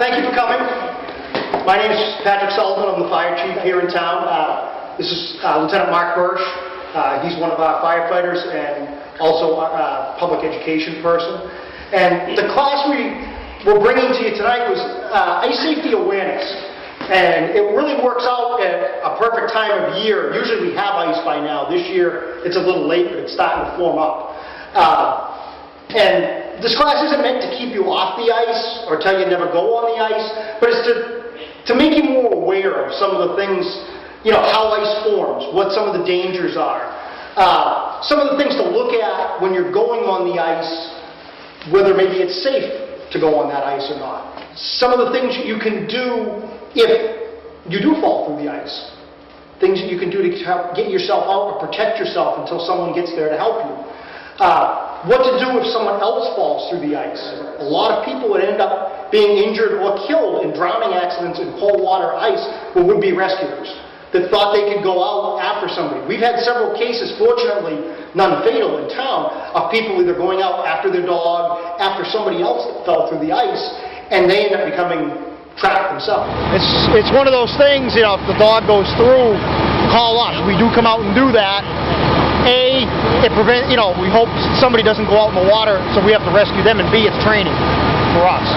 Thank you for coming. My name is Patrick Sullivan. I'm the fire chief here in town. This is Lieutenant Mark Birch. He's one of our firefighters and also a public education person. And the class we're bringing to you tonight was ice safety awareness. And it really works out at a perfect time of year. Usually we have ice by now. This year it's a little late, but it's starting to form up. And this class isn't meant to keep you off the ice or tell you never go on the ice, but it's to make you more aware of some of the things, you know, how ice forms, what some of the dangers are, some of the things to look at when you're going on the ice, whether maybe it's safe to go on that ice or not. Some of the things you can do if you do fall through the ice. Things that you can do to get yourself out or protect yourself until someone gets there to help you. What to do if someone else falls through the ice. A lot of people would end up being injured or killed in drowning accidents in cold water ice who would be rescuers that thought they could go out after somebody. We've had several cases, fortunately none fatal in town, of people either going out after their dog, after somebody else that fell through the ice, and they end up becoming trapped themselves. It's one of those things, you know, if the dog goes through, call us. We do come out and do that. It prevents, you know, we hope somebody doesn't go out in the water, so we have to rescue them, and B, it's training for us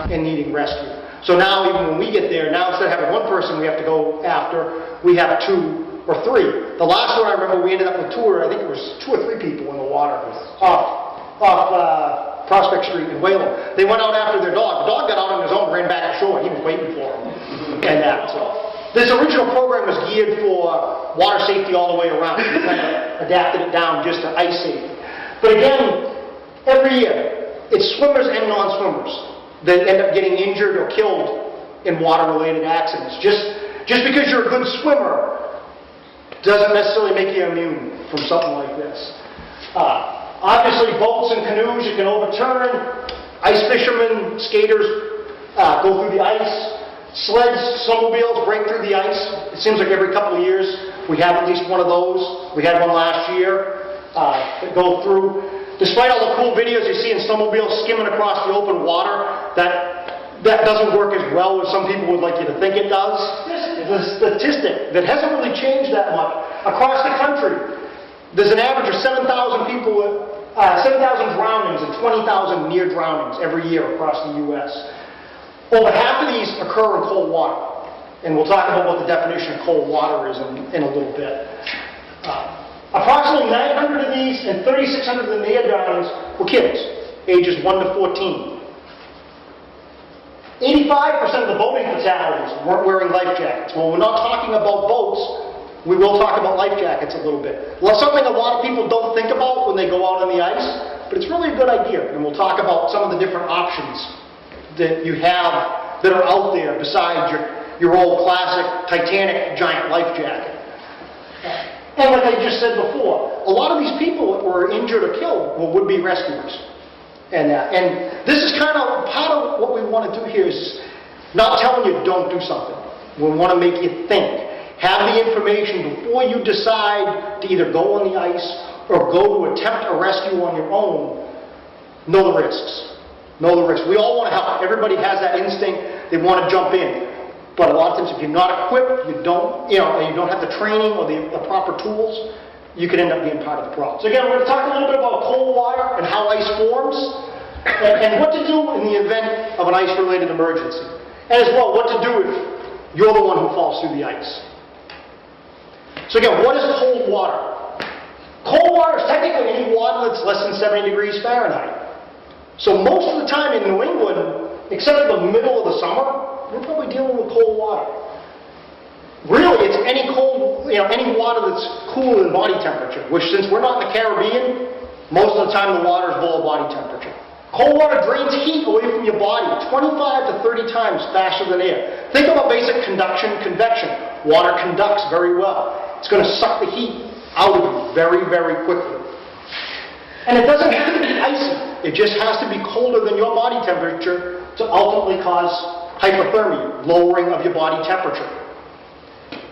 in needing rescue. So now, even when we get there, now instead of having one person we have to go after, we have 2 or 3. The last one I remember, we ended up with 2 or 3 people in the water off Prospect Street in Whalen. They went out after their dog. The dog got out on his own, ran back ashore. He was waiting for him. And that, so. This original program was geared for water safety all the way around. We kind of adapted it down just to ice safety. But again, every year, it's swimmers and non-swimmers that end up getting injured or killed in water-related accidents. Just because you're a good swimmer doesn't necessarily make you immune from something like this. Obviously, boats and canoes you can overturn. Ice fishermen, skaters go through the ice. Sleds, snowmobiles break through the ice. It seems like every couple of years we have at least one of those. We had one last year that go through. Despite all the cool videos you see in snowmobiles skimming across the open water, that doesn't work as well as some people would like you to think it does. The statistic that hasn't really changed that much. Across the country, there's an average of 7,000 drownings and 20,000 near drownings every year across the U.S. Over half of these occur in cold water, and we'll talk about what the definition of cold water is in a little bit. Approximately 900 of these and 3,600 of the near drownings were kids, ages 1 to 14. 85% of the boating fatalities weren't wearing life jackets. Well, we're not talking about boats. We will talk about life jackets a little bit. Well, something a lot of people don't think about when they go out on the ice, but it's really a good idea, and we'll talk about some of the different options that you have that are out there besides your old classic Titanic giant life jacket. And like I just said before, a lot of these people that were injured or killed were would-be rescuers. And this is kind of part of what we want to do here is not telling you don't do something. We want to make you think. Have the information before you decide to either go on the ice or go to attempt a rescue on your own. Know the risks. Know the risks. We all want to help. Everybody has that instinct. They want to jump in. But a lot of times if you're not equipped, you don't have the training or the proper tools, you can end up being part of the problem. So again, we're going to talk a little bit about cold water and how ice forms and what to do in the event of an ice-related emergency. And as well, what to do if you're the one who falls through the ice. So again, what is cold water? Cold water is technically any water that's less than 70 degrees Fahrenheit. So most of the time in New England, except in the middle of the summer, we're probably dealing with cold water. Really, it's any water that's cool in body temperature, which since we're not in the Caribbean, most of the time the water is below body temperature. Cold water drains heat away from your body 25 to 30 times faster than air. Think about basic conduction, convection. Water conducts very well. It's going to suck the heat out of you very, very quickly. And it doesn't have to be icy. It just has to be colder than your body temperature to ultimately cause hypothermia, lowering of your body temperature.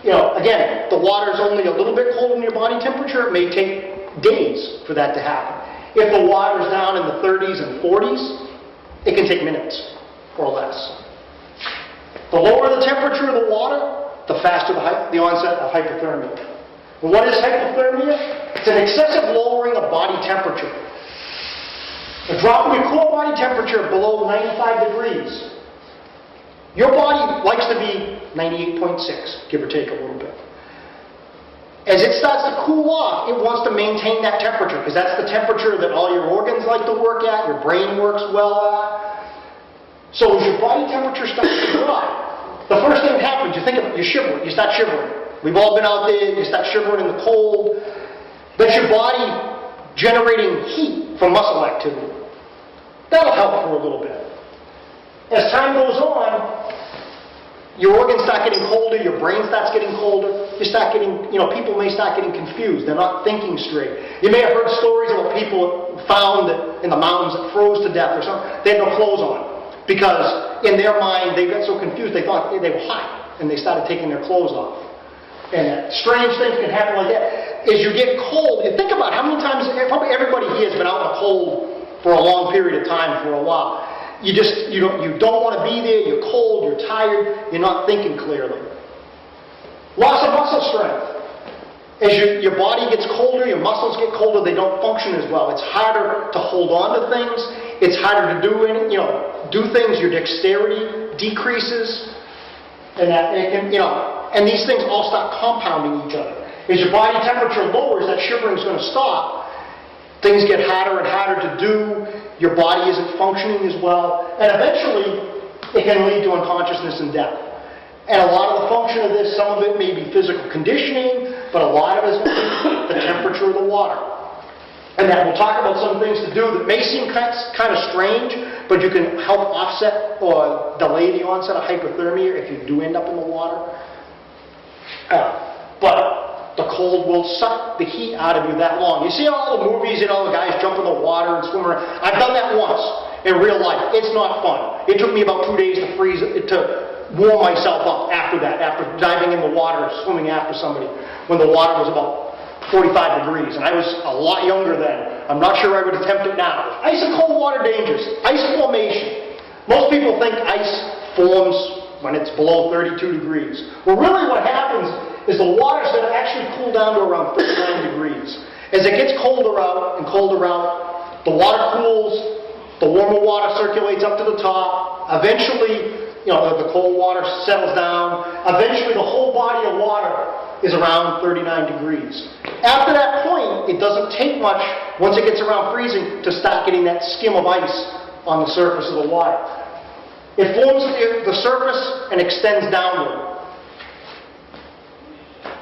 You know, again, the water is only a little bit colder than your body temperature. It may take days for that to happen. If the water is down in the 30s and 40s, it can take minutes or less. The lower the temperature of the water, the faster the onset of hypothermia. And what is hypothermia? It's an excessive lowering of body temperature. A drop in your core body temperature below 95 degrees. Your body likes to be 98.6, give or take a little bit. As it starts to cool off, it wants to maintain that temperature, because that's the temperature that all your organs like to work at, your brain works well at. So as your body temperature starts to drop, the first thing that happens, you think of it, you shiver, you start shivering. We've all been out there, you start shivering in the cold. That's your body generating heat from muscle activity. That'll help for a little bit. As time goes on, your organs start getting colder, your brain starts getting colder, you start getting, people may start getting confused, they're not thinking straight. You may have heard stories about people found that in the mountains that froze to death or something, they had no clothes on. Because in their mind, they got so confused, they thought they were hot, and they started taking their clothes off. And strange things can happen like that. As you get cold, you think about how many times, probably everybody here has been out in the cold for a long period of time for a while. You don't want to be there, you're cold, you're tired, you're not thinking clearly. Loss of muscle strength. As your body gets colder, your muscles get colder, they don't function as well. It's harder to hold on to things, it's harder to do things, your dexterity decreases, and and these things all start compounding each other. As your body temperature lowers, that shivering is going to stop. Things get harder and harder to do, your body isn't functioning as well, and eventually it can lead to unconsciousness and death. And a lot of the function of this, some of it may be physical conditioning, but a lot of it is the temperature of the water. And that we'll talk about some things to do that may seem kind of strange, but you can help offset or delay the onset of hypothermia if you do end up in the water. But the cold will suck the heat out of you that long. You see all the movies, the guys jump in the water and swim around. I've done that once in real life. It's not fun. It took me about 2 days to warm myself up after that, after diving in the water, swimming after somebody, when the water was about 45 degrees. And I was a lot younger then. I'm not sure I would attempt it now. Ice and cold water dangerous. Ice formation. Most people think ice forms when it's below 32 degrees. Well, really what happens is the water's going to actually cool down to around 39 degrees. As it gets colder out and colder out, the water cools, the warmer water circulates up to the top. Eventually, the cold water settles down. Eventually, the whole body of water is around 39 degrees. After that point, it doesn't take much, once it gets around freezing, to start getting that skim of ice on the surface of the water. It forms the surface and extends downward.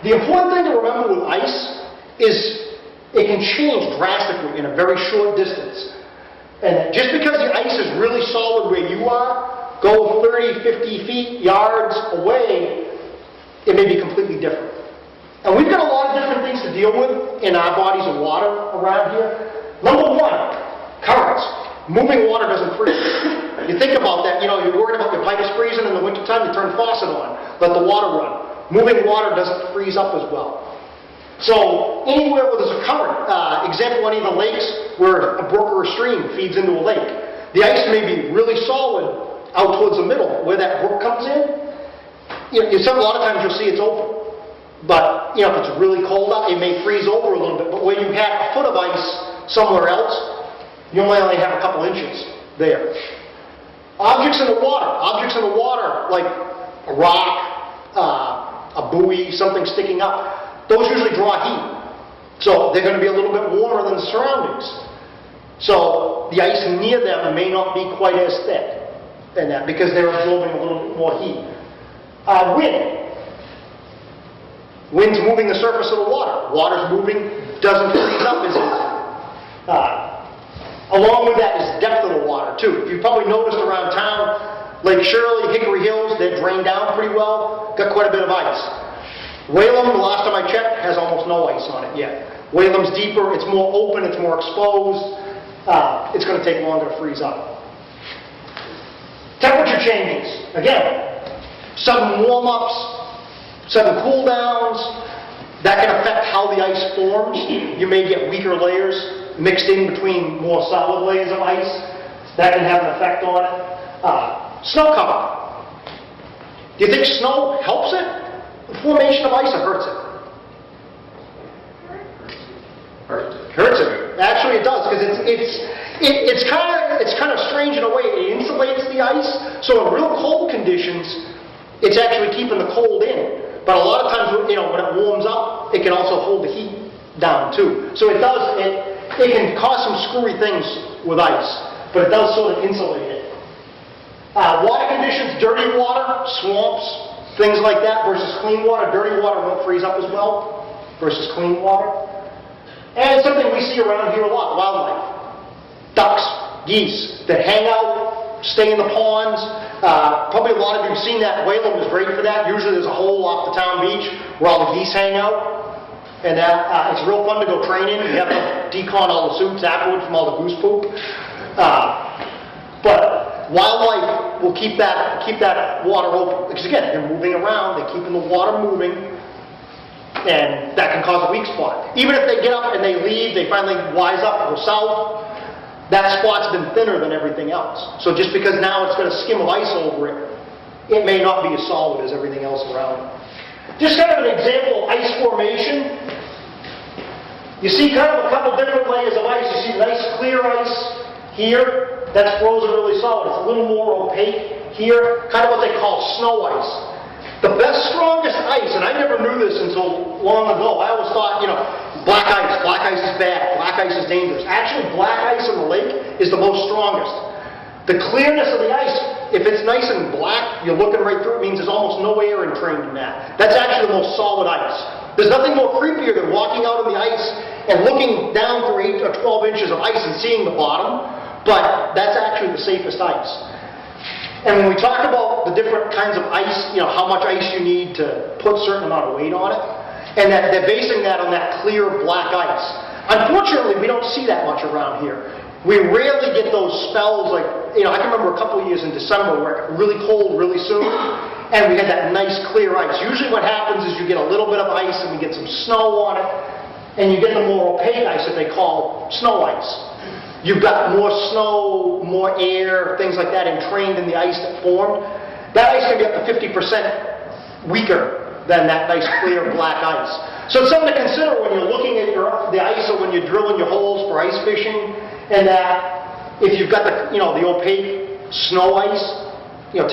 The important thing to remember with ice is it can change drastically in a very short distance. And just because the ice is really solid where you are, go 30, 50 feet, yards away, it may be completely different. And we've got a lot of different things to deal with in our bodies of water around here. Number one, currents. Moving water doesn't freeze. You think about that, you're worried about your pipes freezing in the wintertime, you turn the faucet on, let the water run. Moving water doesn't freeze up as well. So anywhere where there's a current, example, any of the lakes where a brook or a stream feeds into a lake, the ice may be really solid out towards the middle. Where that brook comes in, a lot of times you'll see it's open. But if it's really cold out, it may freeze over a little bit. But where you have a foot of ice somewhere else, you only have a couple inches there. Objects in the water, like a rock, a buoy, something sticking up, those usually draw heat. So they're going to be a little bit warmer than the surroundings. So the ice near them may not be quite as thick than that because they're absorbing a little bit more heat. Wind. Wind's moving the surface of the water. Water's moving, doesn't freeze up as easily. Along with that is depth of the water too. If you've probably noticed around town, Lake Shirley, Hickory Hills, they're drained down pretty well, got quite a bit of ice. Whalum, the last time I checked, has almost no ice on it yet. Whalum's deeper, it's more open, it's more exposed. It's going to take longer to freeze up. Temperature changes. Again, sudden warm-ups, sudden cool-downs. That can affect how the ice forms. You may get weaker layers mixed in between more solid layers of ice. That can have an effect on it. Snow cover. Do you think snow helps it? The formation of ice, or hurts it? Hurts it. Actually, it does, because it's kind of strange in a way. It insulates the ice, so in real cold conditions, it's actually keeping the cold in. But a lot of times, when it warms up, it can also hold the heat down too. So it can cause some screwy things with ice, but it does sort of insulate it. Water conditions, dirty water, swamps, things like that versus clean water. Dirty water won't freeze up as well versus clean water. And it's something we see around here a lot, wildlife. Ducks, geese that hang out, stay in the ponds. Probably a lot of you have seen that. Whalum is great for that. Usually there's a hole off the town beach where all the geese hang out. And it's real fun to go training. You have to decon all the suits afterwards from all the goose poop. But wildlife will keep that water open. Because again, they're moving around, they're keeping the water moving. And that can cause a weak spot. Even if they get up and they leave, they finally wise up and go south, that spot's been thinner than everything else. So just because now it's got a skim of ice over it, it may not be as solid as everything else around it. Just kind of an example of ice formation. You see kind of a couple different layers of ice. You see nice clear ice here. That's frozen really solid. It's a little more opaque here. Kind of what they call snow ice. The best, strongest ice, and I never knew this until long ago. I always thought, black ice is bad, black ice is dangerous. Actually, black ice in the lake is the most strongest. The clearness of the ice, if it's nice and black, you're looking right through it, means there's almost no air entrained in that. That's actually the most solid ice. There's nothing more creepier than walking out on the ice and looking down through 8 or 12 inches of ice and seeing the bottom, but that's actually the safest ice. And when we talk about the different kinds of ice, how much ice you need to put a certain amount of weight on it, and that they're basing that on that clear black ice. Unfortunately, we don't see that much around here. We rarely get those spells like, I can remember a couple of years in December where it got really cold really soon, and we had that nice clear ice. Usually what happens is you get a little bit of ice and we get some snow on it, and you get the more opaque ice that they call snow ice. You've got more snow, more air, things like that entrained in the ice that formed. That ice can be up to 50% weaker than that nice clear black ice. So it's something to consider when you're looking at the ice or when you're drilling your holes for ice fishing, and that if you've got the opaque snow ice,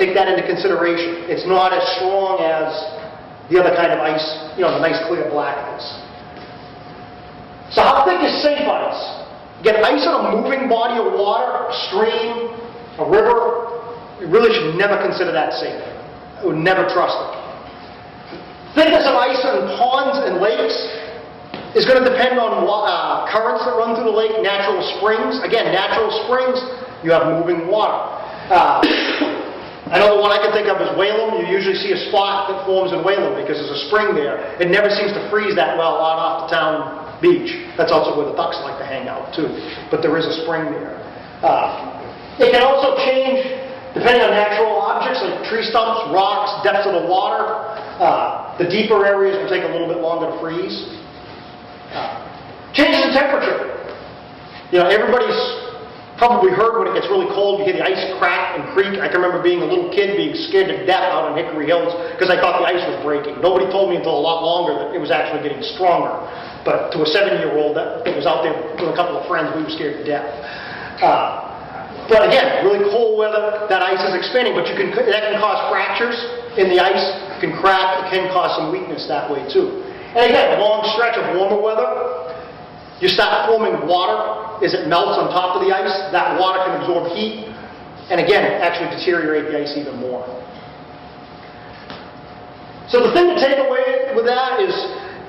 take that into consideration. It's not as strong as the other kind of ice, the nice clear black ice. So how thick is safe ice? Get ice on a moving body of water, a stream, a river, you really should never consider that safe. I would never trust it. Thickness of ice on ponds and lakes is going to depend on currents that run through the lake, natural springs. Again, natural springs, you have moving water. I know the one I can think of is Whalum. You usually see a spot that forms in Whalum because there's a spring there. It never seems to freeze that well out off the town beach. That's also where the ducks like to hang out too. But there is a spring there. It can also change depending on natural objects like tree stumps, rocks, depths of the water. The deeper areas will take a little bit longer to freeze. Changes in temperature. Everybody's probably heard when it gets really cold, you hear the ice crack and creak. I can remember being a little kid being scared to death out on Hickory Hills because I thought the ice was breaking. Nobody told me until a lot longer that it was actually getting stronger. But to a 7-year-old that was out there with a couple of friends, we were scared to death. But again, really cold weather, that ice is expanding, but that can cause fractures in the ice. It can crack, it can cause some weakness that way too. And again, a long stretch of warmer weather, you start forming water as it melts on top of the ice. That water can absorb heat, and again, actually deteriorate the ice even more. So the thing to take away with that is,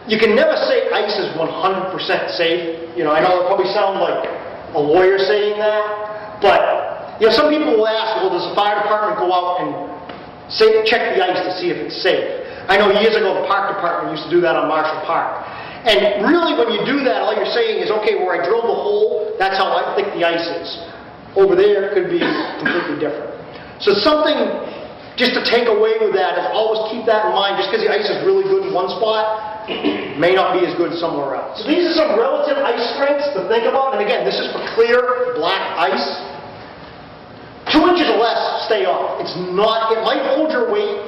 you can never say ice is 100% safe. I know it probably sounds like a lawyer saying that, but some people will ask, well, does the fire department go out and check the ice to see if it's safe? I know years ago the park department used to do that on Marshall Park. And really when you do that, all you're saying is, okay, where I drilled the hole, that's how thick the ice is. Over there, it could be completely different. So something just to take away with that is always keep that in mind. Just because the ice is really good in one spot, may not be as good somewhere else. So these are some relative ice strengths to think about. And again, this is for clear, black ice. 2 inches or less, stay off. It might hold your weight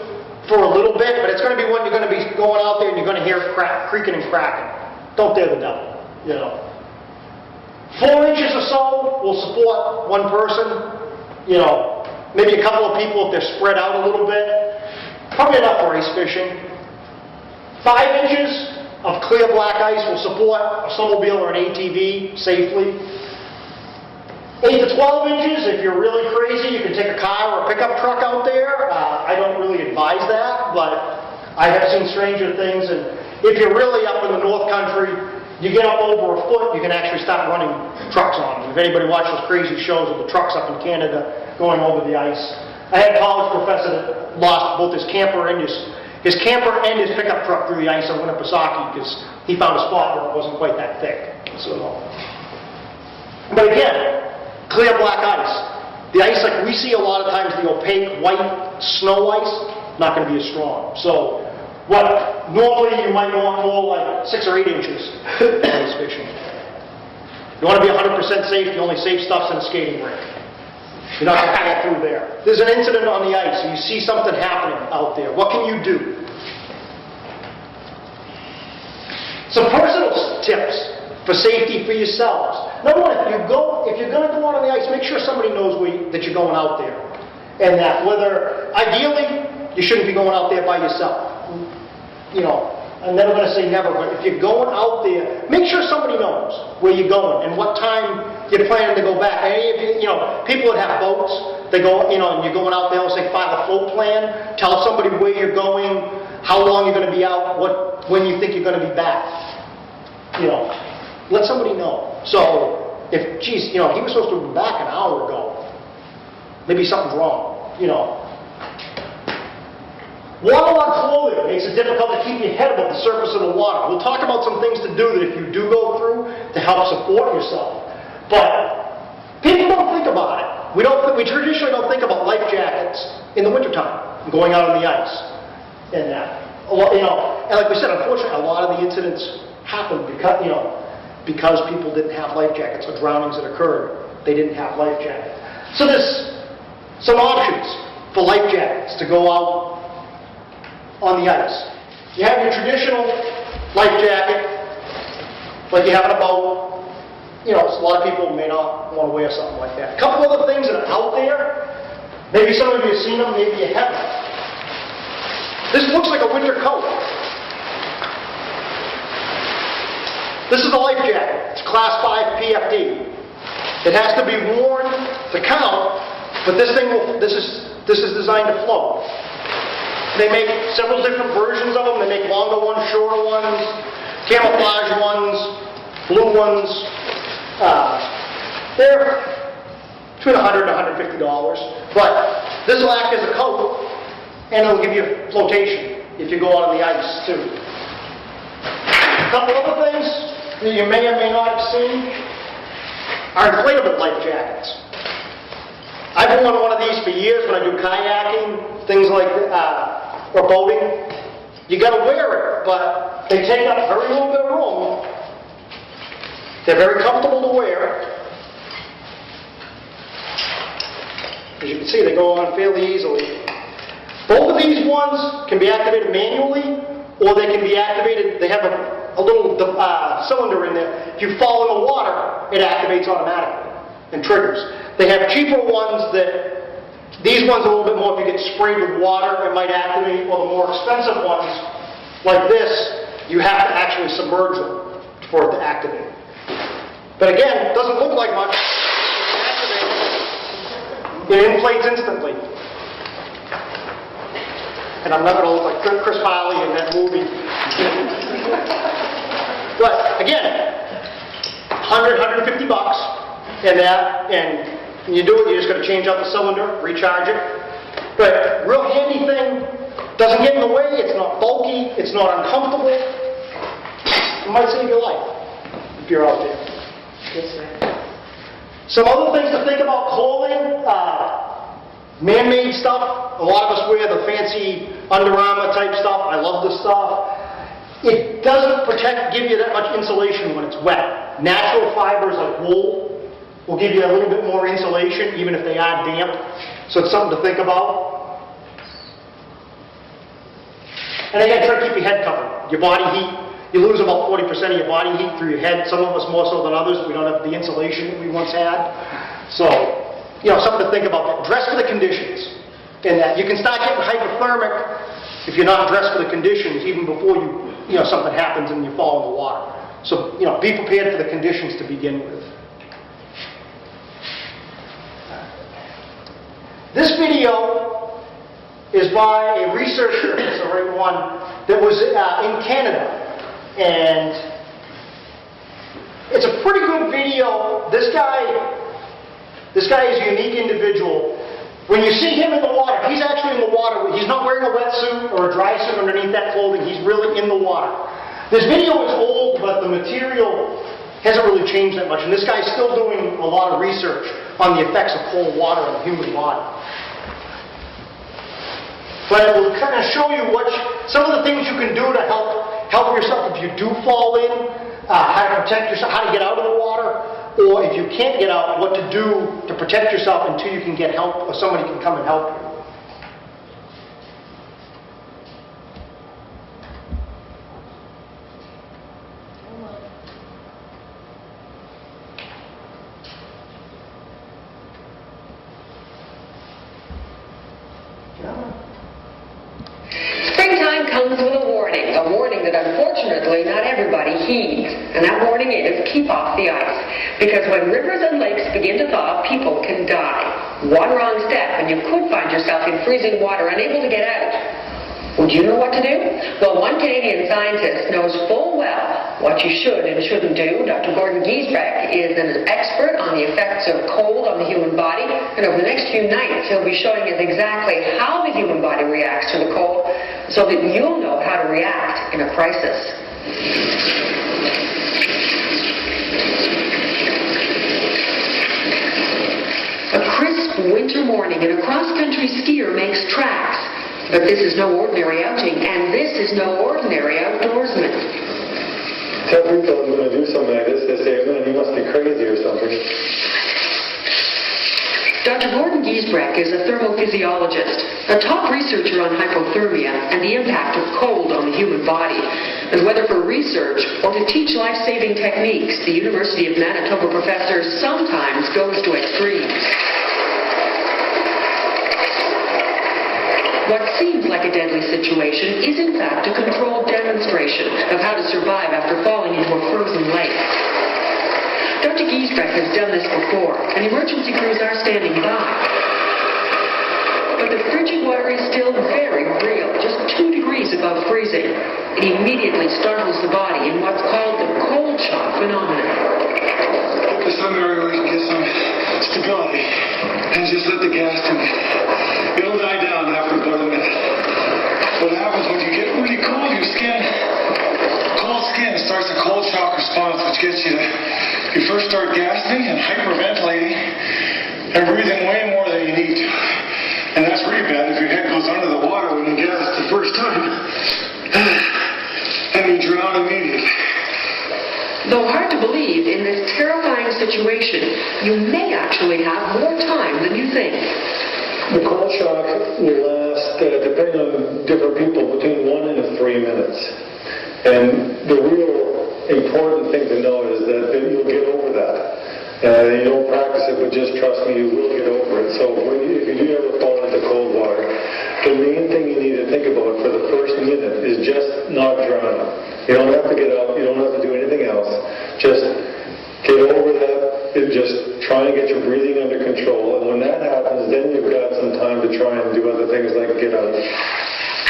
for a little bit, but it's going to be when you're going to be going out there and you're going to hear it creaking and cracking. Don't dare the devil, you know. 4 inches or so will support one person, you know, maybe a couple of people if they're spread out a little bit. Probably enough for ice fishing. 5 inches of clear black ice will support a snowmobile or an ATV safely. 8 to 12 inches, if you're really crazy, you can take a car or a pickup truck out there. I don't really advise that, but I have seen stranger things. And if you're really up in the North Country, you get up over a foot, you can actually start running trucks on them. If anybody watches those crazy shows of the trucks up in Canada going over the ice. I had a college professor that lost both his camper and his pickup truck through the ice on Winnipesaukee because he found a spot where it wasn't quite that thick. So, but again, clear black ice. The ice like we see a lot of times, the opaque white snow ice, not going to be as strong. So what normally you might want more like 6 or 8 inches ice fishing. You want to be 100% safe, the only safe stuff's in a skating rink. You're not going to fall through there. There's an incident on the ice, and you see something happening out there. What can you do? Some personal tips for safety for yourselves. Number one, if you're going to go out on the ice, make sure somebody knows that you're going out there. And that whether, ideally, you shouldn't be going out there by yourself. You know, I'm never going to say never, but if you're going out there, make sure somebody knows where you're going and what time you're planning to go back. Any of you know, people that have boats, they go, you know, and you're going out there, let's say file a float plan, tell somebody where you're going, how long you're going to be out, when you think you're going to be back. You know, let somebody know. So, if, geez, you know, he was supposed to be back an hour ago, maybe something's wrong, you know. Waterlogged clothing makes it difficult to keep your head above the surface of the water. We'll talk about some things to do that if you do go through to help support yourself. But people don't think about it. We traditionally don't think about life jackets in the wintertime, going out on the ice. And that. You know, and like we said, unfortunately, a lot of the incidents happened because, you know, because people didn't have life jackets, or drownings that occurred, they didn't have life jackets. So there's some options for life jackets to go out on the ice. You have your traditional life jacket, like you have in a boat. You know, a lot of people may not want to wear something like that. A couple other things that are out there, maybe some of you have seen them, maybe you haven't. This looks like a winter coat. This is a life jacket. It's Class 5 PFD. It has to be worn to count, but this is designed to float. They make several different versions of them. They make longer ones, shorter ones, camouflage ones, blue ones. They're between $100 and $150. But this will act as a coat, and it'll give you flotation if you go out on the ice too. A couple other things that you may or may not have seen are inflatable life jackets. I've worn one of these for years when I do kayaking, things like or boating. You got to wear it, but they take up very little bit of room. They're very comfortable to wear. As you can see, they go on fairly easily. Both of these ones can be activated manually, or they can be activated. They have a little cylinder in there. If you fall in the water, it activates automatically and triggers. They have cheaper ones that. These ones a little bit more, if you get sprayed with water, it might activate, or the more expensive ones, like this, you have to actually submerge them for it to activate. But again, it doesn't look like much. It inflates instantly. And I'm not going to look like Chris Farley in that movie. But again, $100, $150 and that, and when you do it, you just got to change out the cylinder, recharge it. But real handy thing, doesn't get in the way, it's not bulky, it's not uncomfortable. It might save your life if you're out there. Yes, sir. Some other things to think about clothing, man-made stuff. A lot of us wear the fancy Under Armour type stuff. I love this stuff. It doesn't give you that much insulation when it's wet. Natural fibers like wool will give you a little bit more insulation, even if they are damp. So it's something to think about. And again, try to keep your head covered. Your body heat, you lose about 40% of your body heat through your head. Some of us more so than others. We don't have the insulation that we once had. So, something to think about that. Dress for the conditions. And that you can start getting hypothermic if you're not dressed for the conditions even before something happens and you fall in the water. So, be prepared for the conditions to begin with. This video is by a researcher, it's the right one, that was in Canada. And it's a pretty good video. This guy is a unique individual. When you see him in the water, he's actually in the water. He's not wearing a wetsuit or a dry suit underneath that clothing. He's really in the water. This video is old, but the material hasn't really changed that much. And this guy's still doing a lot of research on the effects of cold water on the human body. But it will kind of show you some of the things you can do to help yourself if you do fall in, how to protect yourself, how to get out of the water, or if you can't get out, what to do to protect yourself until you can get help or somebody can come and help you. Springtime comes with a warning that unfortunately not everybody heeds. And that warning is keep off the ice. Because when rivers and lakes begin to thaw, people can die. One wrong step and you could find yourself in freezing water, unable to get out. Would you know what to do? Well, one Canadian scientist knows full well what you should and shouldn't do. Dr. Gordon Giesbrecht is an expert on the effects of cold on the human body, and over the next few nights he'll be showing us exactly how the human body reacts to the cold so that you'll know how to react in a crisis. A crisp winter morning and a cross-country skier makes tracks. But this is no ordinary outing, and this is no ordinary outdoorsman. Tell people I'm going to do something like this, they say, man, you must be crazy or something. Dr. Gordon Giesbrecht is a thermophysiologist, a top researcher on hypothermia and the impact of cold on the human body. And whether for research or to teach life-saving techniques, the University of Manitoba professor sometimes goes to extremes. What seems like a deadly situation is in fact a controlled demonstration of how to survive after falling into a frozen lake. Dr. Giesbrecht has done this before, and emergency crews are standing by. But the frigid water is still very real, just 2 degrees above freezing. It immediately startles the body in what's called the cold shock phenomenon. Focus on the area where you can get some stability, and just let the gas do it. It'll die down after about a minute. What happens when you get really cold, your cold skin starts a cold shock response, which gets you first start gasping and hyperventilating and breathing way more than you need to. And that's really bad if your head goes under the water when you gas the first time. And you drown immediately. Though hard to believe, in this terrifying situation, you may actually have more time than you think. The cold shock will last, depending on different people, between 1 and 3 minutes. And the real important thing to know is that you'll get over that. You don't practice it, but just trust me, you will get over it. So if you do ever fall into cold water, the main thing you need to think about for the first minute is just not drowning. You don't have to get up, you don't have to do anything else. Just get over that and just try and get your breathing under control. And when that happens, then you've got some time to try and do other things like get out.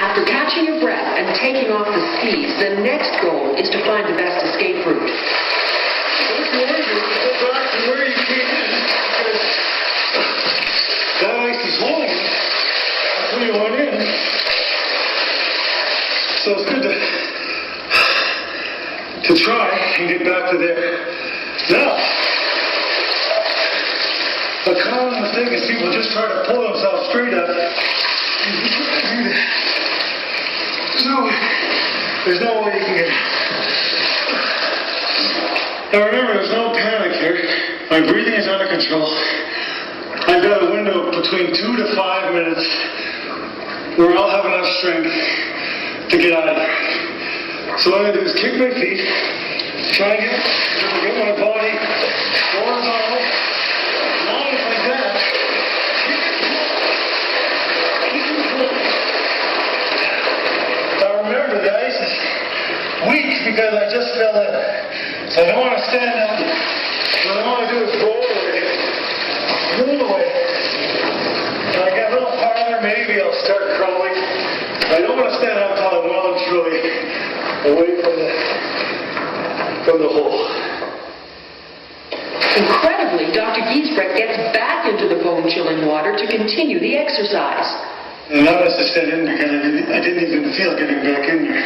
After catching your breath and taking off the skis, the next goal is to find the best escape route. Go back to where you came in, because that ice is holding you until you went in. So it's good to try and get back to there. Now, a common mistake is people just try to pull themselves straight up. There's no way you can get it. Now remember, there's no panic here. My breathing is under control. I've got a window between 2 to 5 minutes where I'll have enough strength to get out of here. So what I do is kick my feet, try and get my body horizontal, long like that. Now remember, the ice is weak because I just fell in. So I don't want to stand up. What I want to do is roll away. Roll away. When I get a little farther, maybe I'll start crawling. I don't want to stand up until I'm well and truly away from the hole. Incredibly, Dr. Giesbrecht gets back into the bone-chilling water to continue the exercise. And I was to stand in because I didn't even feel getting back in there.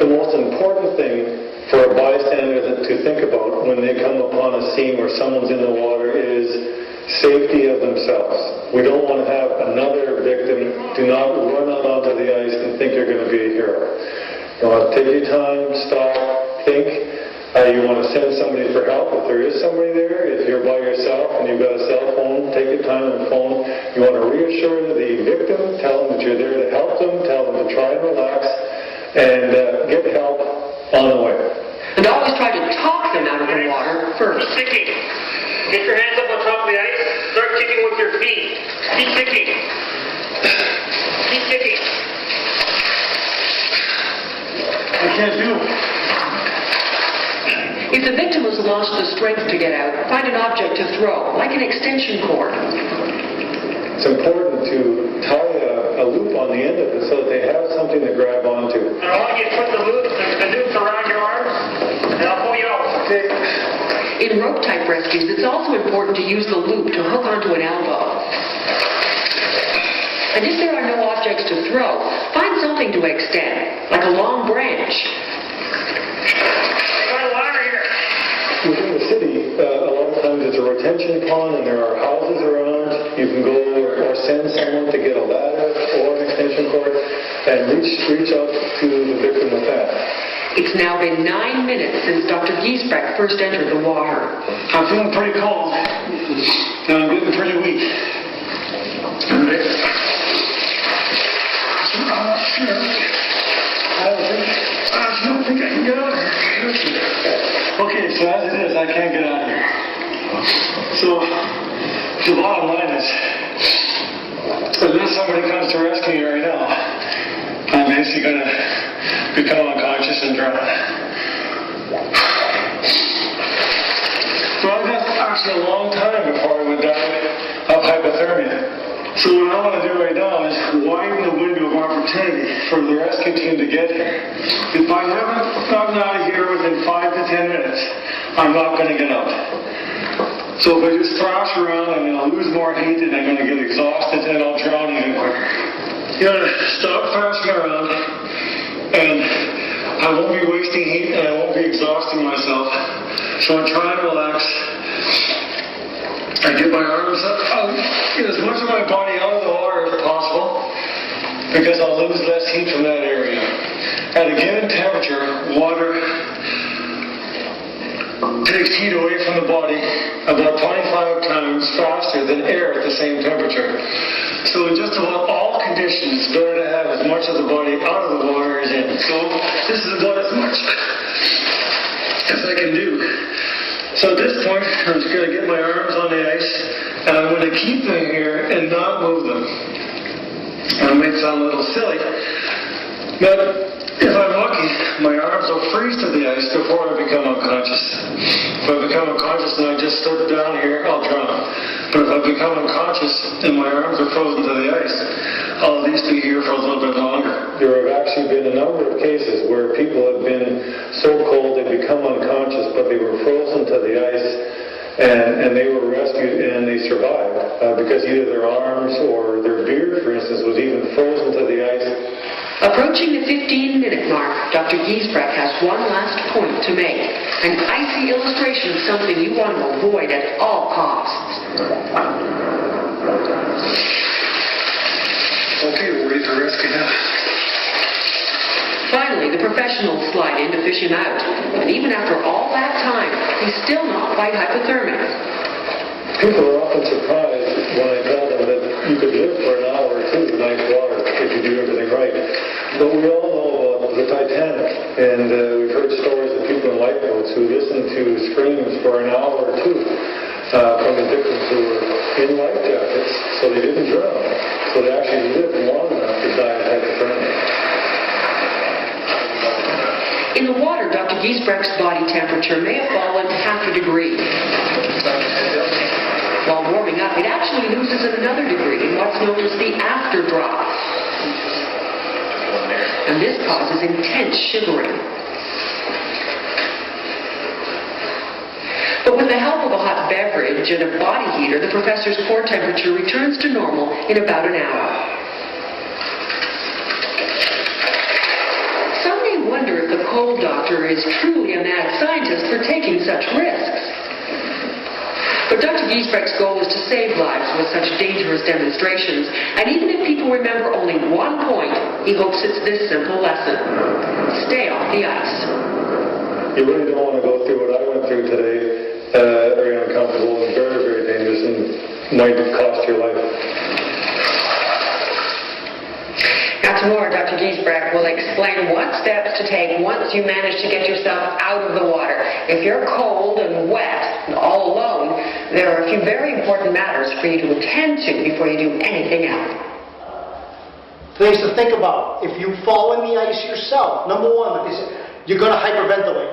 The most important thing for a bystander to think about when they come upon a scene where someone's in the water is safety of themselves. We don't want to have another victim. Do not run out onto the ice and think you're going to be a hero. You want to take your time, stop, think. You want to send somebody for help if there is somebody there. If you're by yourself and you've got a cell phone, take your time on the phone. You want to reassure the victim, tell them that you're there to help them, tell them to try and relax, and get help on the way. And always try to talk them out of the water first. Kicking. Get your hands up on top of the ice. Start kicking with your feet. Keep kicking. Keep kicking. I can't do it. If the victim has lost the strength to get out, find an object to throw, like an extension cord. It's important to tie a loop on the end of it so that they have something to grab onto. And I want you to put the noose around your arms, and I'll pull you out. Okay. In rope-type rescues, it's also important to use the loop to hook onto an elbow. And if there are no objects to throw, find something to extend, like a long branch. I got a ladder here. Within the city, a lot of times it's a retention pond and there are houses around. You can go or send someone to get a ladder or an extension cord and reach out to the victim with that. It's now been 9 minutes since Dr. Giesbrecht first entered the water. I'm feeling pretty cold and I'm getting pretty weak. I'm not sure. I don't think I can get out of here. Okay, so as it is, I can't get out of here. So, the bottom line is, unless somebody comes to rescue me right now, I'm basically going to become unconscious and drown. So I've got actually a long time before I would die of hypothermia. So what I want to do right now is widen the window of opportunity for the rescue team to get here. If I haven't gotten out of here within 5 to 10 minutes, I'm not going to get out. So if I just thrash around, I'm going to lose more heat and I'm going to get exhausted and I'll drown even quicker. You know, stop thrashing around and I won't be wasting heat and I won't be exhausting myself. So I'm trying to relax. I get my arms up, get as much of my body out of the water as possible because I'll lose less heat from that area. At a given temperature, water takes heat away from the body about 25 times faster than air at the same temperature. So in just about all conditions, it's better to have as much of the body out of the water as in. So this is about as much as I can do. So at this point, I'm just going to get my arms on the ice, and I'm going to keep them here and not move them. It might sound a little silly, but if I'm lucky, my arms will freeze to the ice before I become unconscious. If I become unconscious and I just slip down here, I'll drown. But if I become unconscious and my arms are frozen to the ice, I'll at least be here for a little bit longer. There have actually been a number of cases where people have been so cold they become unconscious, but they were frozen to the ice and they were rescued and they survived because either their arms or their beard, for instance, was even frozen to the ice. Approaching the 15-minute mark, Dr. Giesbrecht has one last point to make. An icy illustration of something you want to avoid at all costs. Okay, we're ready for rescue now. Finally, the professionals slide in to fish him out. And even after all that time, he's still not quite hypothermic. People are often surprised when I tell them that you could live for an hour or two in ice water if you do everything right. But we all know about the Titanic, and we've heard stories of people in lifeboats who listened to screams for an hour or two from the victims who were in life jackets, so they didn't drown. So they actually lived long enough to die of hypothermia. In the water, Dr. Giesbrecht's body temperature may have fallen half a degree. While warming up, it actually loses another degree in what's known as the afterdrop. And this causes intense shivering. But with the help of a hot beverage and a body heater, the professor's core temperature returns to normal in about an hour. Some may wonder if the cold doctor is truly a mad scientist for taking such risks. But Dr. Giesbrecht's goal is to save lives with such dangerous demonstrations, and even if people remember only one point, he hopes it's this simple lesson: stay off the ice. You really don't want to go through what I went through today. Very uncomfortable and very, very dangerous, and might cost your life. Now tomorrow, Dr. Giesbrecht will explain what steps to take once you manage to get yourself out of the water. If you're cold and wet and all alone, there are a few very important matters for you to attend to before you do anything else. Things to think about. If you fall in the ice yourself, number one, like I said, you're going to hyperventilate.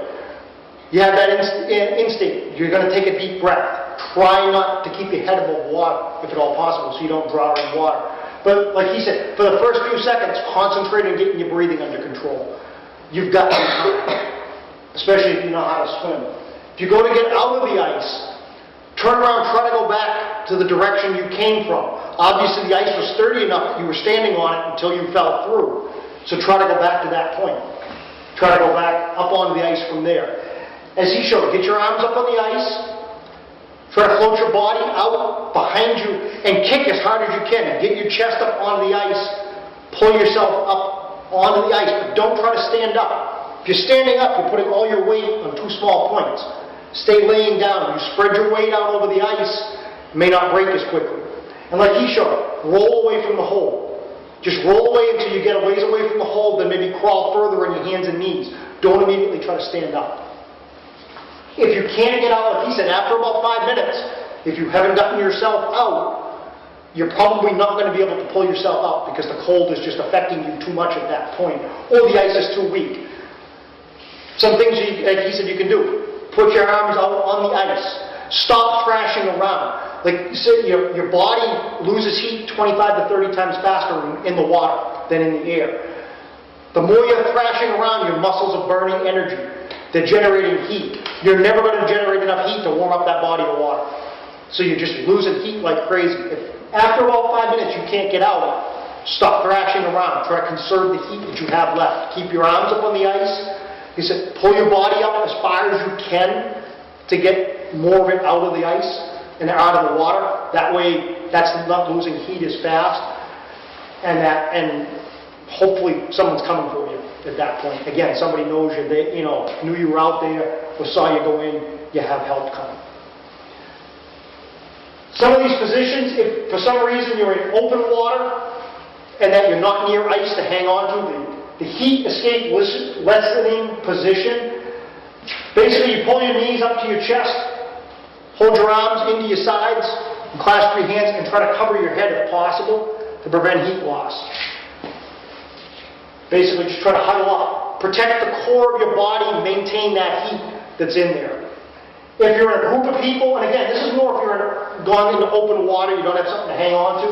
You have that instinct. You're going to take a deep breath. Try not to keep your head above water, if at all possible, so you don't drown in water. But like he said, for the first few seconds, concentrate on getting your breathing under control. You've got some time, especially if you know how to swim. If you go to get out of the ice, turn around, try to go back to the direction you came from. Obviously, the ice was sturdy enough that you were standing on it until you fell through. So try to go back to that point. Try to go back up onto the ice from there. As he showed, get your arms up on the ice. Try to float your body out behind you and kick as hard as you can. Get your chest up onto the ice. Pull yourself up onto the ice, but don't try to stand up. If you're standing up, you're putting all your weight on two small points. Stay laying down. You spread your weight out over the ice, it may not break as quickly. And like he showed, roll away from the hole. Just roll away until you get a ways away from the hole, then maybe crawl further on your hands and knees. Don't immediately try to stand up. If you can't get out, like he said, after about 5 minutes, if you haven't gotten yourself out, you're probably not going to be able to pull yourself out because the cold is just affecting you too much at that point, or the ice is too weak. Some things, like he said, you can do. Put your arms out on the ice. Stop thrashing around. Like you said, your body loses heat 25 to 30 times faster in the water than in the air. The more you're thrashing around, your muscles are burning energy. They're generating heat. You're never going to generate enough heat to warm up that body of water. So you're just losing heat like crazy. If after about 5 minutes you can't get out, stop thrashing around. Try to conserve the heat that you have left. Keep your arms up on the ice. He said, pull your body up as far as you can to get more of it out of the ice and out of the water. That way, that's not losing heat as fast. And hopefully someone's coming for you at that point. Again, somebody knows you, they knew you were out there or saw you go in, you have help coming. Some of these positions, if for some reason you're in open water and that you're not near ice to hang on to, the heat escape lessening position, basically you pull your knees up to your chest, hold your arms into your sides, and clasp your hands and try to cover your head if possible to prevent heat loss. Basically, just try to huddle up. Protect the core of your body and maintain that heat that's in there. If you're in a group of people, and again, this is more if you're going into open water, you don't have something to hang on to,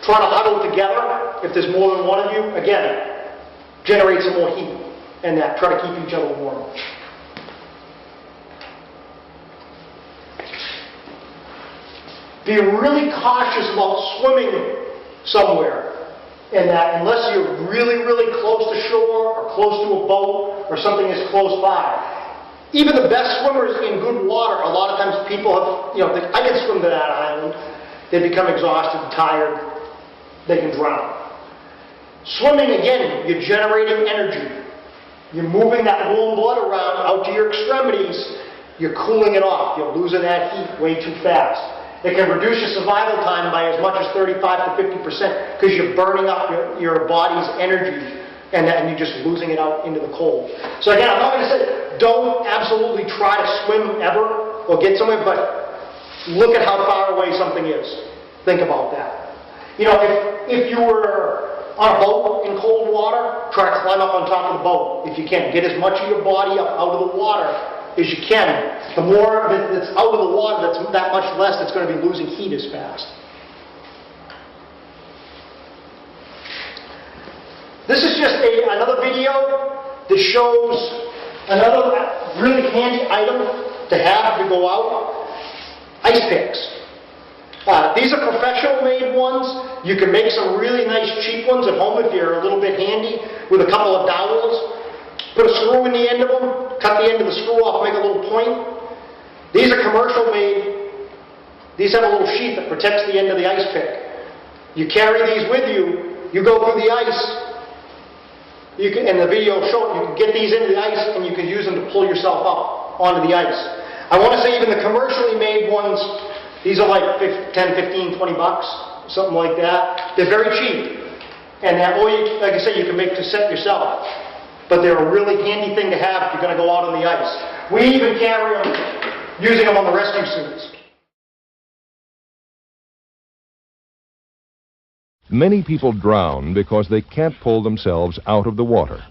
try to huddle together. If there's more than one of you, again, generate some more heat and that. Try to keep each other warm. Be really cautious about swimming somewhere. And that unless you're really, really close to shore or close to a boat or something is close by. Even the best swimmers in good water, a lot of times people have, think, I can swim to that island. They become exhausted, tired, they can drown. Swimming, again, you're generating energy. You're moving that warm blood around out to your extremities. You're cooling it off. You're losing that heat way too fast. It can reduce your survival time by as much as 35 to 50% because you're burning up your body's energy and you're just losing it out into the cold. So again, I'm not going to say don't absolutely try to swim ever or get somewhere, but look at how far away something is. Think about that. You know, if you were on a boat in cold water, try to climb up on top of the boat if you can. Get as much of your body up out of the water as you can. The more of it that's out of the water, that's that much less that's going to be losing heat as fast. This is just another video that shows another really handy item to have to go out. Ice picks. These are professional made ones. You can make some really nice cheap ones at home if you're a little bit handy with a couple of dowels. Put a screw in the end of them, cut the end of the screw off, make a little point. These are commercial made. These have a little sheath that protects the end of the ice pick. You carry these with you, you go through the ice, you can, and the video will show it, you can get these into the ice and you can use them to pull yourself up onto the ice. I want to say even the commercially made ones, these are like 10, 15, 20 bucks, something like that. They're very cheap. And that, or you, like I said, you can make to set yourself. But they're a really handy thing to have if you're going to go out on the ice. We even carry them, using them on the rescue suits. Many people drown because they can't pull themselves out of the water.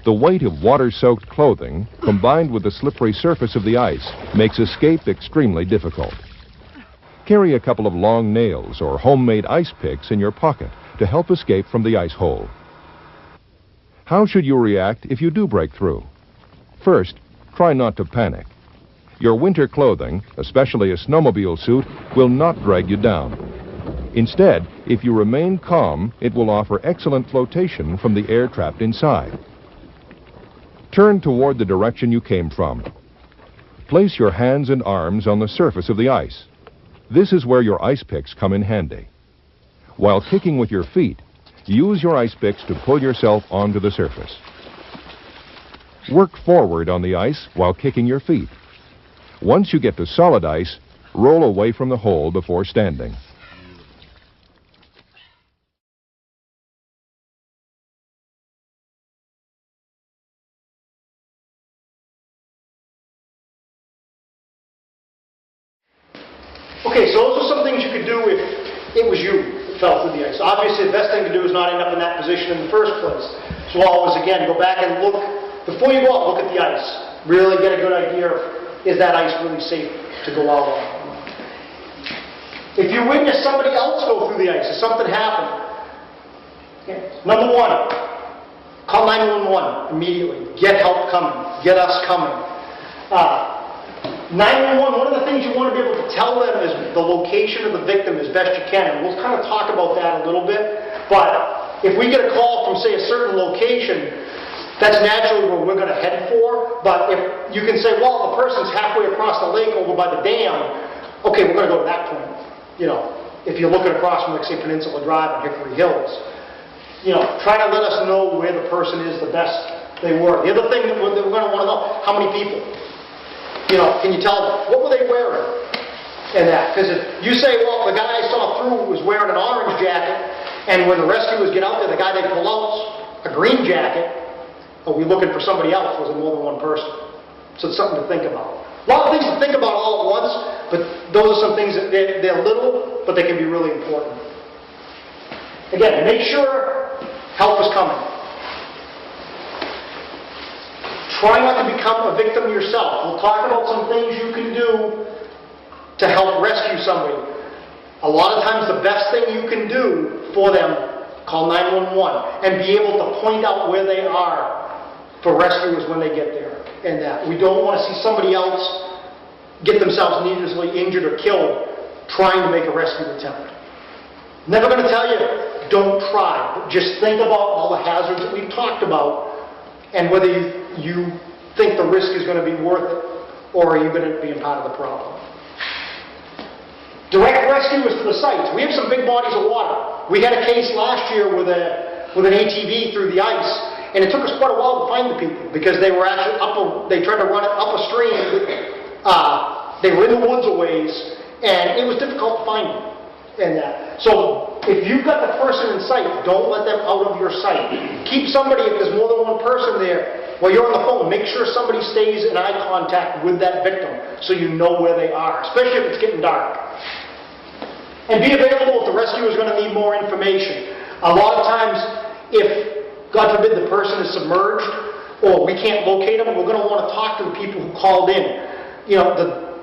The weight of water-soaked clothing, combined with the slippery surface of the ice, makes escape extremely difficult. Carry a couple of long nails or homemade ice picks in your pocket to help escape from the ice hole. How should you react if you do break through? First, try not to panic. Your winter clothing, especially a snowmobile suit, will not drag you down. Instead, if you remain calm, it will offer excellent flotation from the air trapped inside. Turn toward the direction you came from. Place your hands and arms on the surface of the ice. This is where your ice picks come in handy. While kicking with your feet, use your ice picks to pull yourself onto the surface. Work forward on the ice while kicking your feet. Once you get to solid ice, roll away from the hole before standing. Okay, so those are some things you could do if it was you that fell through the ice. Obviously, the best thing to do is not end up in that position in the first place. So always, again, go back and look, before you go out, look at the ice. Really get a good idea of, is that ice really safe to go out on? If you witness somebody else go through the ice, if something happened, number one, call 911 immediately. Get help coming. Get us coming. 911, one of the things you want to be able to tell them is the location of the victim as best you can. And we'll kind of talk about that a little bit. But if we get a call from, say, a certain location, that's naturally where we're going to head for. But if you can say, well, the person's halfway across the lake over by the dam, okay, we're going to go to that point. You know, if you're looking across from, like, say, Peninsula Drive and Hickory Hills, you know, try to let us know where the person is the best they were. The other thing that we're going to want to know, how many people? You know, can you tell them, what were they wearing in that? Because if you say, well, the guy I saw through was wearing an orange jacket, and when the rescuers get out there, the guy they pull out's a green jacket, are we looking for somebody else? Was it more than one person? So it's something to think about. A lot of things to think about all at once, but those are some things that they're little, but they can be really important. Again, make sure help is coming. Try not to become a victim yourself. We'll talk about some things you can do to help rescue somebody. A lot of times the best thing you can do for them, call 911 and be able to point out where they are for rescuers when they get there. And that we don't want to see somebody else get themselves needlessly injured or killed trying to make a rescue attempt. Never going to tell you, don't try. But just think about all the hazards that we've talked about and whether you think the risk is going to be worth it, or are you going to be a part of the problem. Direct rescue is to the sites. We have some big bodies of water. We had a case last year with an ATV through the ice, and it took us quite a while to find the people because they were actually they tried to run it up a stream. They were in the woods a ways, and it was difficult to find them. and that. So if you've got the person in sight, don't let them out of your sight. Keep somebody, if there's more than one person there, while you're on the phone, make sure somebody stays in eye contact with that victim so you know where they are, especially if it's getting dark. And be available if the rescuer is going to need more information. A lot of times, if, God forbid, the person is submerged or we can't locate them, we're going to want to talk to the people who called in. You know,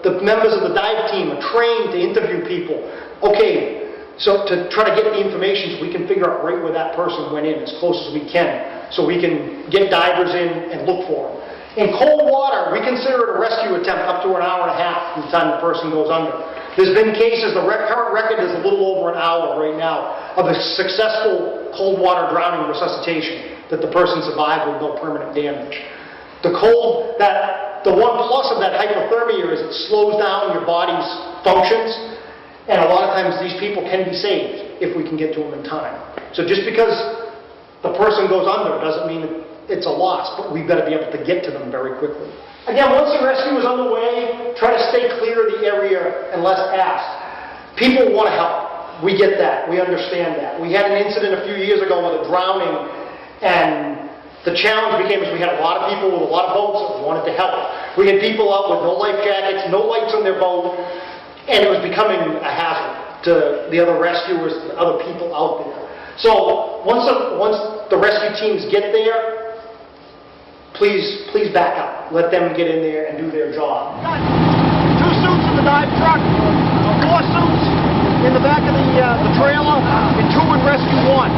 the members of the dive team are trained to interview people. Okay, so to try to get the information so we can figure out right where that person went in as close as we can, so we can get divers in and look for them. In cold water, we consider it a rescue attempt up to an hour and a half from the time the person goes under. There's been cases, the current record is a little over an hour right now, of a successful cold water drowning resuscitation that the person survived with no permanent damage. The one plus of that hypothermia is it slows down your body's functions, and a lot of times these people can be saved if we can get to them in time. So just because the person goes under doesn't mean it's a loss, but we've got to be able to get to them very quickly. Again, once the rescue is underway, try to stay clear of the area unless asked. People want to help. We get that. We understand that. We had an incident a few years ago with a drowning, and the challenge became is we had a lot of people with a lot of boats that wanted to help. We had people out with no life jackets, no lights on their boat, and it was becoming a hazard to the other rescuers, the other people out there. So once the rescue teams get there, please back up. Let them get in there and do their job. Got 2 suits in the dive truck, 4 suits in the back of the trailer, and 2 in rescue 1.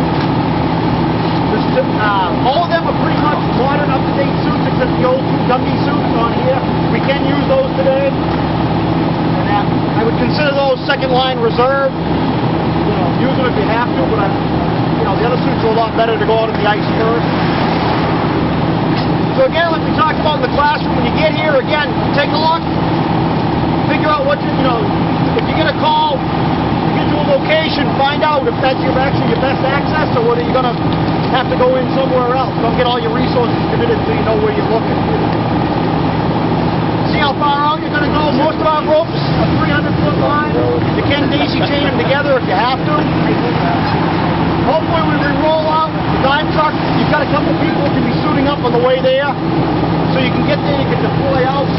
All of them are pretty much modern, up-to-date suits, except the old 2 Dundee suits on here. We can use those today. And I would consider those second-line reserve. You know, use them if you have to, but the other suits are a lot better to go out on the ice first. So again, like we talked about in the classroom, when you get here, again, take a look, figure out what if you get a call, you get to a location, find out if that's actually your best access, or whether you're going to have to go in somewhere else. Don't get all your resources committed until you know where you're looking. See how far out you're going to go. Most of our ropes are 300-foot line. You can daisy chain them together if you have to. Hopefully when we roll out the dive truck, you've got a couple people who can be suiting up on the way there. So you can get there, you can deploy out.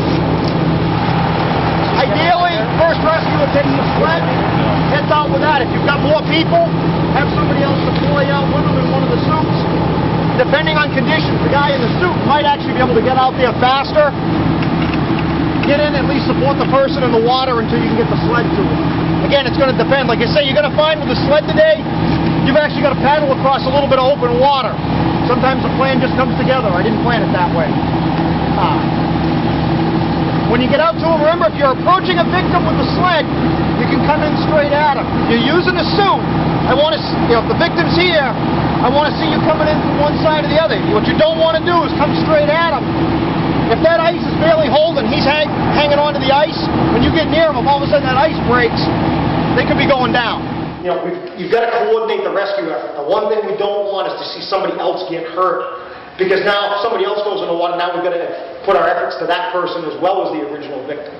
Ideally, first rescuer takes the sled, heads out with that. If you've got more people, have somebody else deploy out with them in one of the suits. Depending on conditions, the guy in the suit might actually be able to get out there faster. Get in, at least support the person in the water until you can get the sled to it. Again, it's going to depend. Like I say, you're going to find with the sled today, you've actually got to paddle across a little bit of open water. Sometimes the plan just comes together. I didn't plan it that way. When you get out to them, remember, if you're approaching a victim with the sled, you can come in straight at him. You're using the suit. I want to, if the victim's here, I want to see you coming in from one side or the other. What you don't want to do is come straight at him. If that ice is barely holding, he's hanging onto the ice, when you get near him, if all of a sudden that ice breaks, they could be going down. You know, you've got to coordinate the rescue effort. The one thing we don't want is to see somebody else get hurt. Because now if somebody else goes in the water, now we've got to put our efforts to that person as well as the original victim.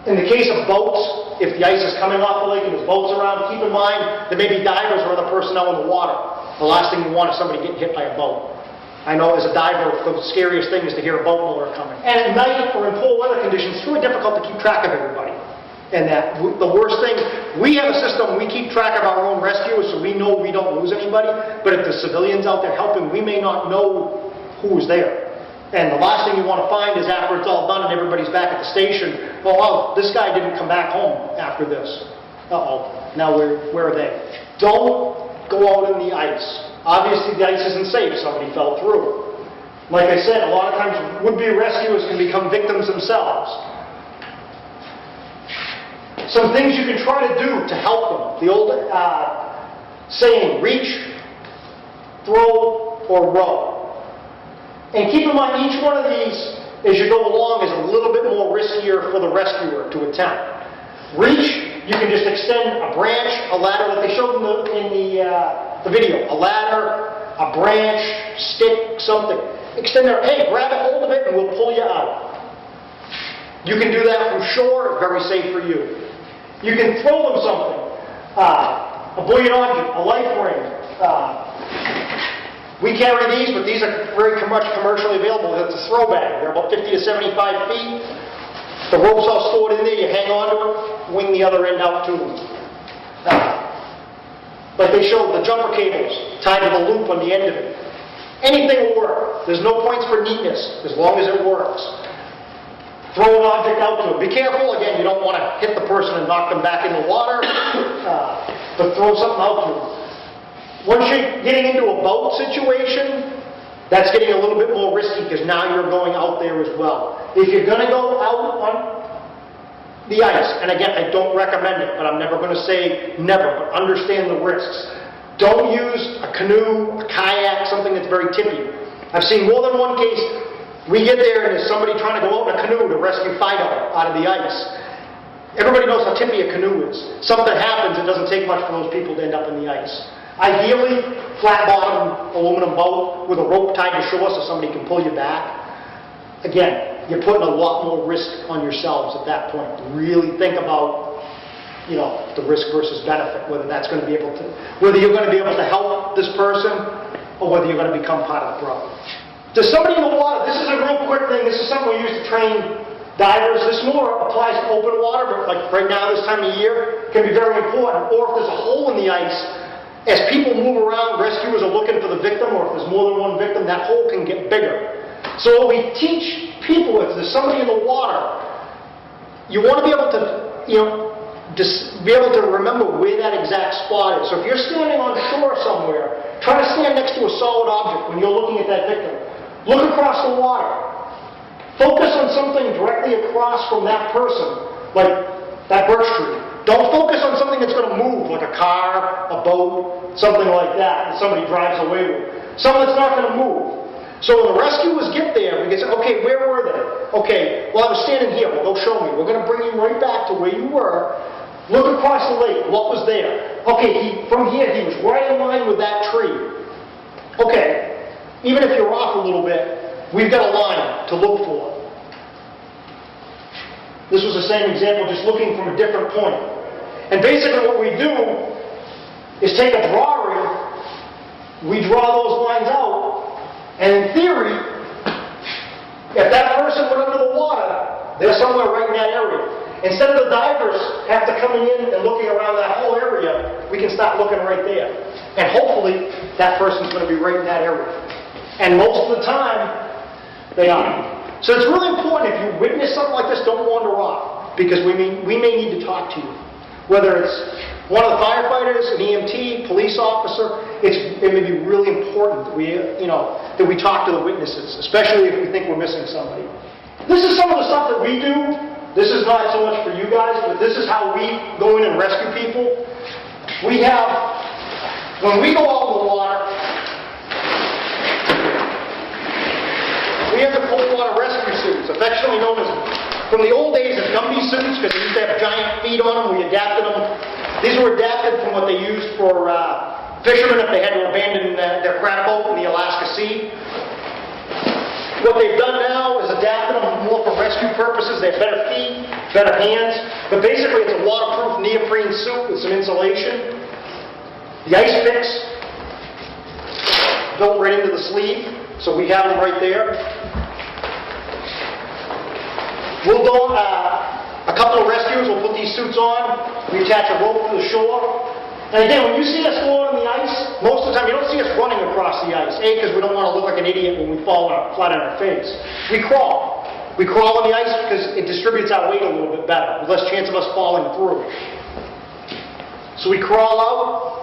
In the case of boats, if the ice is coming off the lake and there's boats around, keep in mind there may be divers or other personnel in the water. The last thing you want is somebody getting hit by a boat. I know as a diver, the scariest thing is to hear a boat motor coming. And at night or in poor weather conditions, it's really difficult to keep track of everybody. And that the worst thing, we have a system, we keep track of our own rescuers so we know we don't lose anybody, but if the civilians out there helping, we may not know who was there. And the last thing you want to find is after it's all done and everybody's back at the station, oh, this guy didn't come back home after this. Uh-oh, now where are they? Don't go out in the ice. Obviously the ice isn't safe, somebody fell through. Like I said, a lot of times would-be rescuers can become victims themselves. Some things you can try to do to help them. The old saying, reach, throw, or row. And keep in mind, each one of these, as you go along, is a little bit more riskier for the rescuer to attempt. Reach, you can just extend a branch, a ladder, like they showed in the video. A ladder, a branch, stick, something. Extend there, hey, grab a hold of it and we'll pull you out. You can do that from shore, very safe for you. You can throw them something, a buoyant object, a life ring. We carry these, but these are very much commercially available. It's a throw bag. They're about 50 to 75 feet. The rope's all stored in there. You hang on to it, wing the other end out to them. Like they showed, the jumper cables tied to the loop on the end of it. Anything will work. There's no points for neatness, as long as it works. Throw an object out to them. Be careful, again, you don't want to hit the person and knock them back in the water, but throw something out to them. Once you're getting into a boat situation, that's getting a little bit more risky because now you're going out there as well. If you're going to go out on the ice, and again, I don't recommend it, but I'm never going to say never, but understand the risks. Don't use a canoe, a kayak, something that's very tippy. I've seen more than one case, we get there and there's somebody trying to go out in a canoe to rescue Fido out of the ice. Everybody knows how tippy a canoe is. Something happens, it doesn't take much for those people to end up in the ice. Ideally, flat bottom aluminum boat with a rope tied to shore so somebody can pull you back. Again, you're putting a lot more risk on yourselves at that point. Really think about, you know, the risk versus benefit, whether that's going to be able to, whether you're going to be able to help this person or whether you're going to become part of the problem. There's somebody in the water, this is a real quick thing, this is something we use to train divers. This more applies to open water, but like right now this time of year can be very important. Or if there's a hole in the ice, as people move around, rescuers are looking for the victim, or if there's more than one victim, that hole can get bigger. So what we teach people, if there's somebody in the water, you want to be able to, you know, be able to remember where that exact spot is. So if you're standing on shore somewhere, try to stand next to a solid object when you're looking at that victim. Look across the water. Focus on something directly across from that person, like that birch tree. Don't focus on something that's going to move, like a car, a boat, something like that somebody drives away with. Something that's not going to move. So when the rescuers get there, we can say, okay, where were they? Okay, well, I was standing here. Well, go show me. We're going to bring you right back to where you were. Look across the lake. What was there? Okay, from here, he was right in line with that tree. Okay, even if you're off a little bit, we've got a line to look for. This was the same example, just looking from a different point. And basically what we do is take a drawing, we draw those lines out, and in theory, if that person went under the water, they're somewhere right in that area. Instead of the divers have to coming in and looking around that whole area, we can start looking right there. And hopefully, that person's going to be right in that area. And most of the time, they are. So it's really important, if you witness something like this, don't wander off, because we may need to talk to you. Whether it's one of the firefighters, an EMT, police officer, it may be really important that we talk to the witnesses, especially if we think we're missing somebody. This is some of the stuff that we do. This is not so much for you guys, but this is how we go in and rescue people. We have, when we go out in the water, we have the cold water rescue suits, affectionately known as, from the old days, as Gumby suits, because they used to have giant feet on them. We adapted them. These were adapted from what they used for fishermen if they had to abandon their crab boat in the Alaska Sea. What they've done now is adapted them more for rescue purposes. They have better feet, better hands. But basically, it's a waterproof neoprene suit with some insulation. The ice picks built right into the sleeve, so we have them right there. We'll go, a couple of rescuers will put these suits on. We attach a rope to the shore. And again, when you see us go on the ice, most of the time you don't see us running across the ice. A, because we don't want to look like an idiot when we fall flat on our face. We crawl. We crawl on the ice because it distributes our weight a little bit better, with less chance of us falling through. So we crawl out.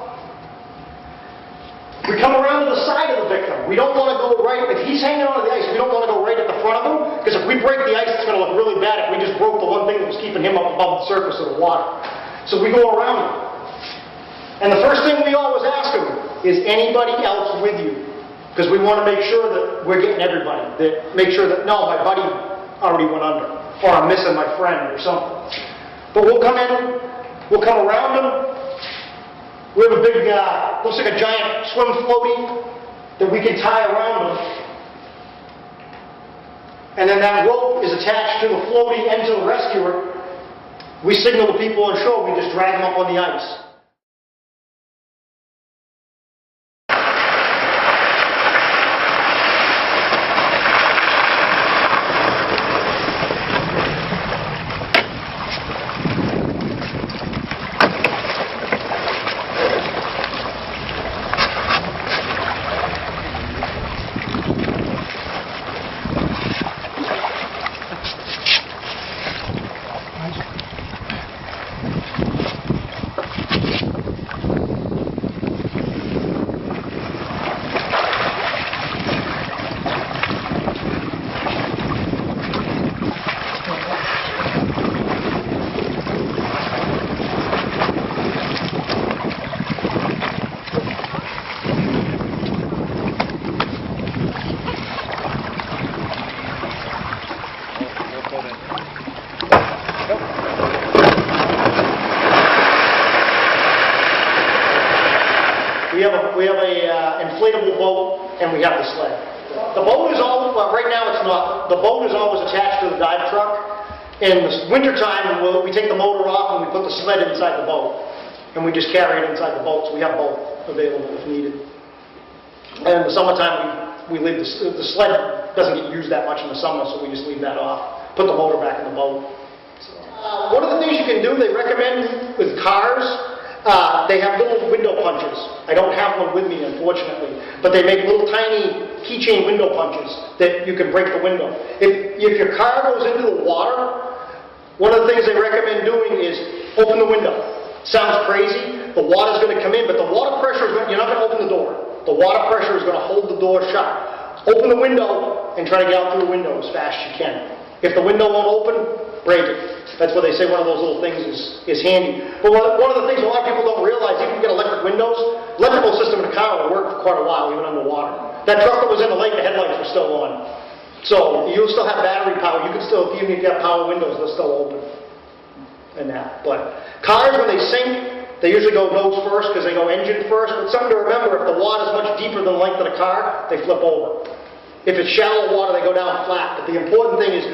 We come around to the side of the victim. We don't want to go right, if he's hanging onto the ice, we don't want to go right at the front of him, because if we break the ice, it's going to look really bad if we just broke the one thing that was keeping him up above the surface of the water. So we go around him. And the first thing we always ask him is, anybody else with you? Because we want to make sure that we're getting everybody. Make sure that, no, my buddy already went under, or I'm missing my friend or something. But we'll come in, we'll come around him. We have a big, looks like a giant swim floaty that we can tie around them. And then that rope is attached to the floaty and to the rescuer. We signal the people on shore, we just drag them up on the ice. We have a inflatable boat, and we have the sled. The boat is all, well, right now it's not. The boat is always attached to the dive truck. In the wintertime, we take the motor off and we put the sled inside the boat. And we just carry it inside the boat, so we have both available if needed. And in the summertime, we leave the sled doesn't get used that much in the summer, so we just leave that off. Put the motor back in the boat. One of the things you can do, they recommend with cars, they have little window punches. I don't have one with me, unfortunately, but they make little tiny keychain window punches that you can break the window. If your car goes into the water, one of the things they recommend doing is open the window. Sounds crazy. The water's going to come in, but the water pressure is you're not going to open the door. The water pressure is going to hold the door shut. Open the window and try to get out through the window as fast as you can. If the window won't open, break it. That's what they say one of those little things is handy. But one of the things a lot of people don't realize, even if you get electric windows, electrical system in a car will work for quite a while, even underwater. That truck that was in the lake, the headlights were still on. So you'll still have battery power. You can still, even if you have power windows, they're still open. And that. But cars, when they sink, they usually go nose first because they go engine first. But something to remember, if the water's much deeper than the length of the car, they flip over. If it's shallow water, they go down flat. But the important thing is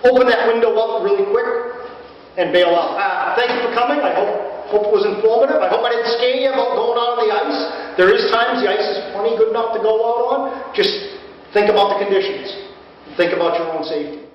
open that window up really quick and bail out. Thank you for coming. I hope it was informative. I hope I didn't scare you about going out on the ice. There is times the ice is plenty good enough to go out on. Just think about the conditions. Think about your own safety.